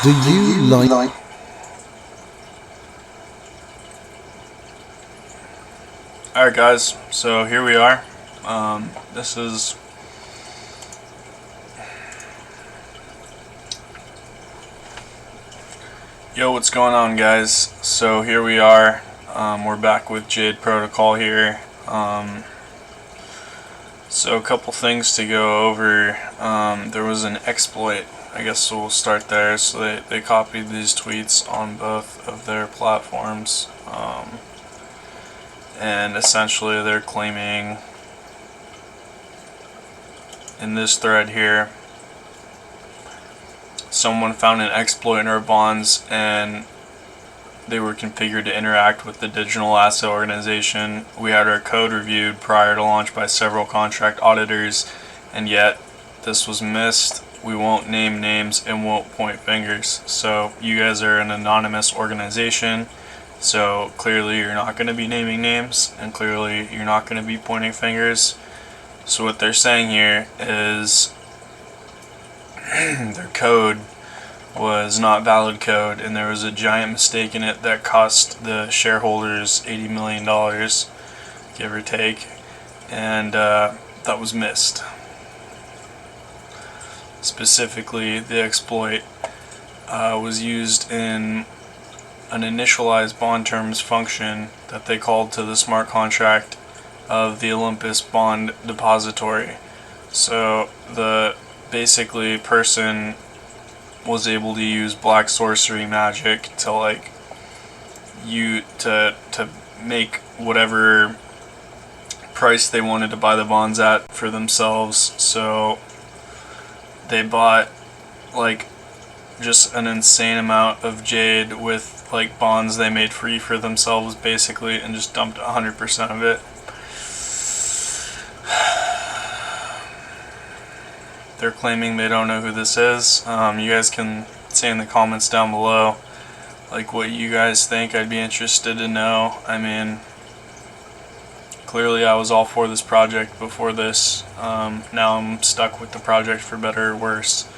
Do you like... Alright guys, so here we are. This is Yo, what's going on guys? So here we are. We're back with Jade Protocol here. So a couple things to go over. There was an exploit. I guess we'll start there. So they copied these tweets on both of their platforms. And essentially they're claiming in this thread here, someone found an exploit in our bonds and they were configured to interact with the digital asset organization. We had our code reviewed prior to launch by several contract auditors, and yet this was missed. We won't name names and won't point fingers. So you guys are an anonymous organization, so clearly you're not going to be naming names, and clearly you're not going to be pointing fingers. So what they're saying here is their code was not valid code, and there was a giant mistake in it that cost the shareholders $80 million, give or take, and that was missed. Specifically, the exploit was used in an initialized bond terms function that they called to the smart contract of the Olympus bond depository. So the basically person was able to use black sorcery magic to to make whatever price they wanted to buy the bonds at for themselves. So they bought just an insane amount of Jade with bonds they made free for themselves basically, and just dumped 100% of it. They're claiming they don't know who this is. You guys can say in the comments down below what you guys think. I'd be interested to know. I mean, clearly I was all for this project before this. Now I'm stuck with the project for better or worse.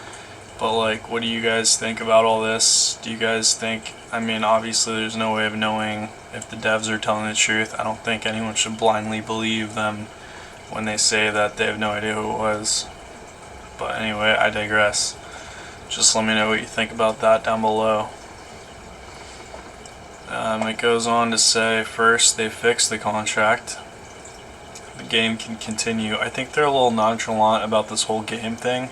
But what do you guys think about all this? Do you guys think, I mean, obviously there's no way of knowing if the devs are telling the truth. I don't think anyone should blindly believe them when they say that they have no idea who it was. But anyway, I digress. Just let me know what you think about that down below. It goes on to say, first, they fixed the contract. The game can continue. I think they're a little nonchalant about this whole game thing,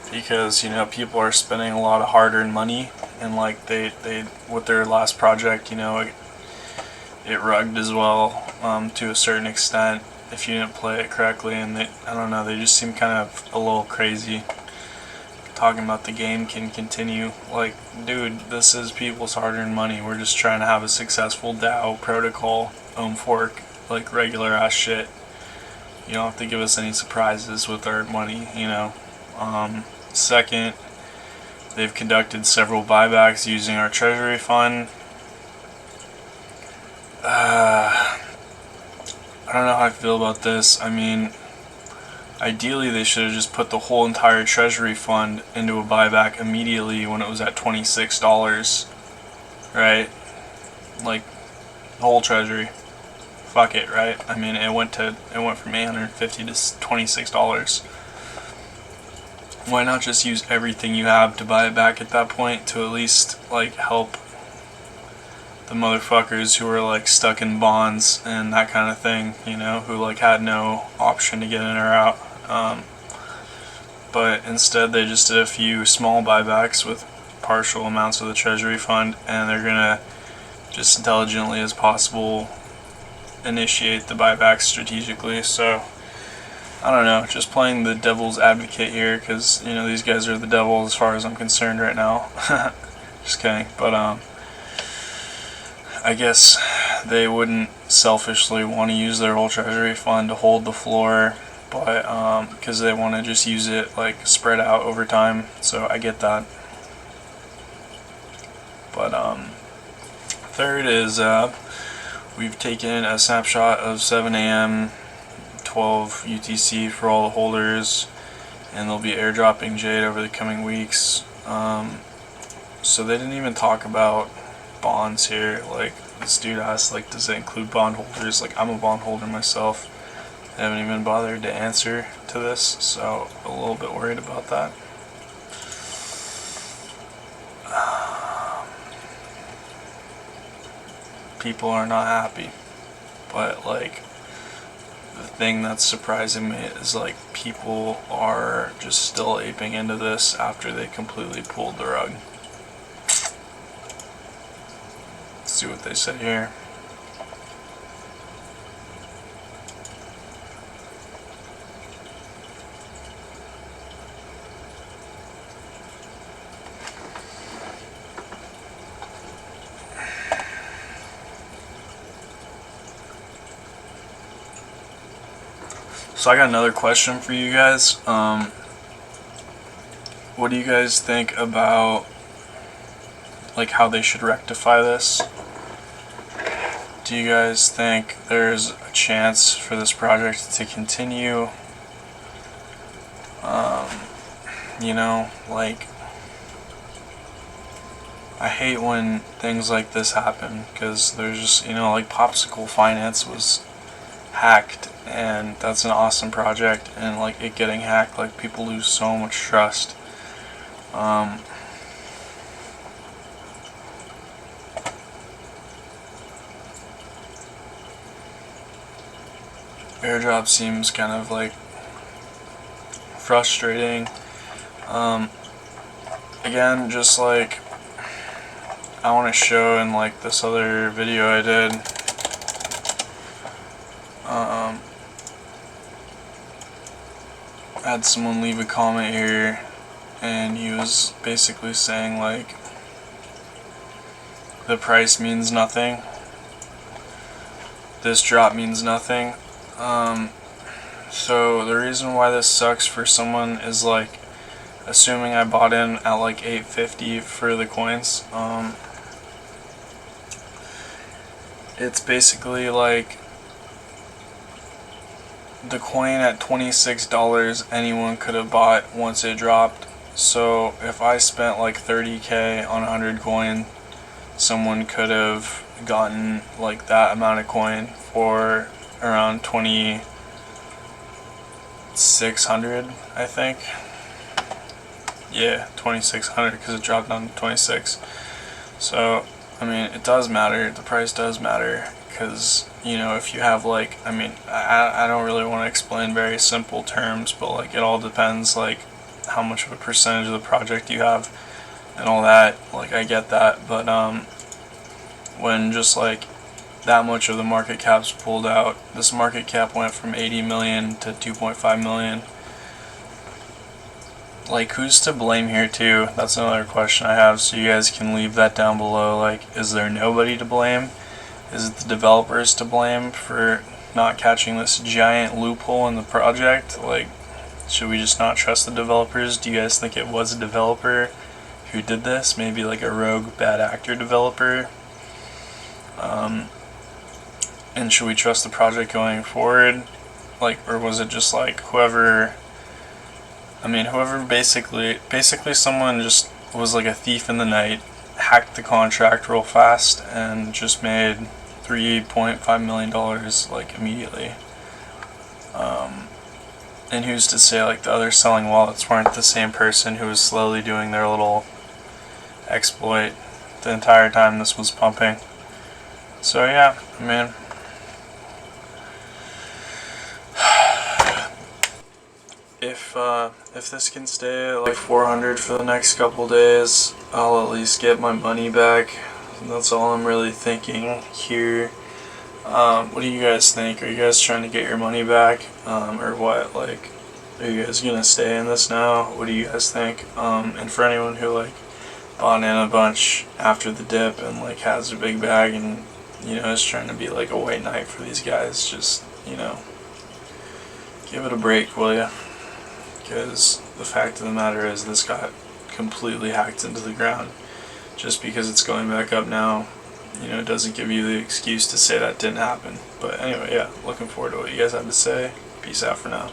because, people are spending a lot of hard-earned money, and they with their last project, it rugged as well, to a certain extent, if you didn't play it correctly. And I don't know, they just seem kind of a little crazy talking about the game can continue. Dude, this is people's hard-earned money. We're just trying to have a successful DAO protocol, own fork, regular ass shit. You don't have to give us any surprises with our money, Second, they've conducted several buybacks using our Treasury fund. I don't know how I feel about this. I mean, ideally they should have just put the whole entire Treasury fund into a buyback immediately when it was at $26, right? The whole Treasury. Fuck it, right? I mean, it went from $850 to $26. Why not just use everything you have to buy it back at that point, to at least help the motherfuckers who are stuck in bonds and that kind of thing, who had no option to get in or out. But instead they just did a few small buybacks with partial amounts of the Treasury fund, and they're gonna just intelligently as possible initiate the buybacks strategically. So I don't know, just playing the devil's advocate here, because these guys are the devil as far as I'm concerned right now. Just kidding. But I guess they wouldn't selfishly want to use their whole Treasury fund to hold the floor, but because they want to just use it spread out over time. So I get that. But third is we've taken a snapshot of 7 a.m. 12 UTC for all the holders, and they'll be airdropping Jade over the coming weeks. So they didn't even talk about bonds here. Like, this dude asked, like, does it include bondholders? Like, I'm a bondholder myself. They haven't even bothered to answer to this, so a little bit worried about that. People are not happy, but like, the thing that's surprising me is like people are just still aping into this after they completely pulled the rug. Let's see what they say here. So I got another question for you guys. What do you guys think about like how they should rectify this? Do you guys think there's a chance for this project to continue? You know, like, I hate when things like this happen because there's just, you know, like Popsicle Finance was hacked, and that's an awesome project, and like it getting hacked, like people lose so much trust. Airdrop seems kind of like frustrating. Again, just like I want to show in like this other video I did, I had someone leave a comment here, and he was basically saying like the price means nothing, this drop means nothing. So the reason why this sucks for someone is like, assuming I bought in at like $8.50 for the coins, it's basically like the coin at $26 anyone could have bought once it dropped. So if I spent like 30k on 100 coin, someone could have gotten like that amount of coin for around 2,600, I think. Yeah, 2,600, because it dropped down to 26. So I mean, it does matter, the price does matter, because, you know, if you have like, I mean, I don't really want to explain very simple terms, but like it all depends like how much of a percentage of the project you have and all that. Like, I get that, but when just like that much of the market cap's pulled out, this market cap went from 80 million to 2.5 million. Like, who's to blame here too? That's another question I have, so you guys can leave that down below. Like, is there nobody to blame? Is it the developers to blame for not catching this giant loophole in the project? Like, should we just not trust the developers? Do you guys think it was a developer who did this? Maybe like a rogue bad actor developer? And should we trust the project going forward? Like, or was it just like whoever basically someone just was like a thief in the night, hacked the contract real fast, and just made $3.5 million like immediately. And who's to say like the other selling wallets weren't the same person who was slowly doing their little exploit the entire time this was pumping? So yeah, I mean, if this can stay at like 400 for the next couple days, I'll at least get my money back. That's all I'm really thinking here. What do you guys think? Are you guys trying to get your money back, or what? Like, are you guys gonna stay in this now? What do you guys think? And for anyone who like bought in a bunch after the dip and like has a big bag and, you know, is trying to be like a white knight for these guys, just, you know, give it a break, will ya? Because the fact of the matter is, this got completely hacked into the ground. Just because it's going back up now, you know, it doesn't give you the excuse to say that didn't happen. But anyway, yeah, looking forward to what you guys have to say. Peace out for now.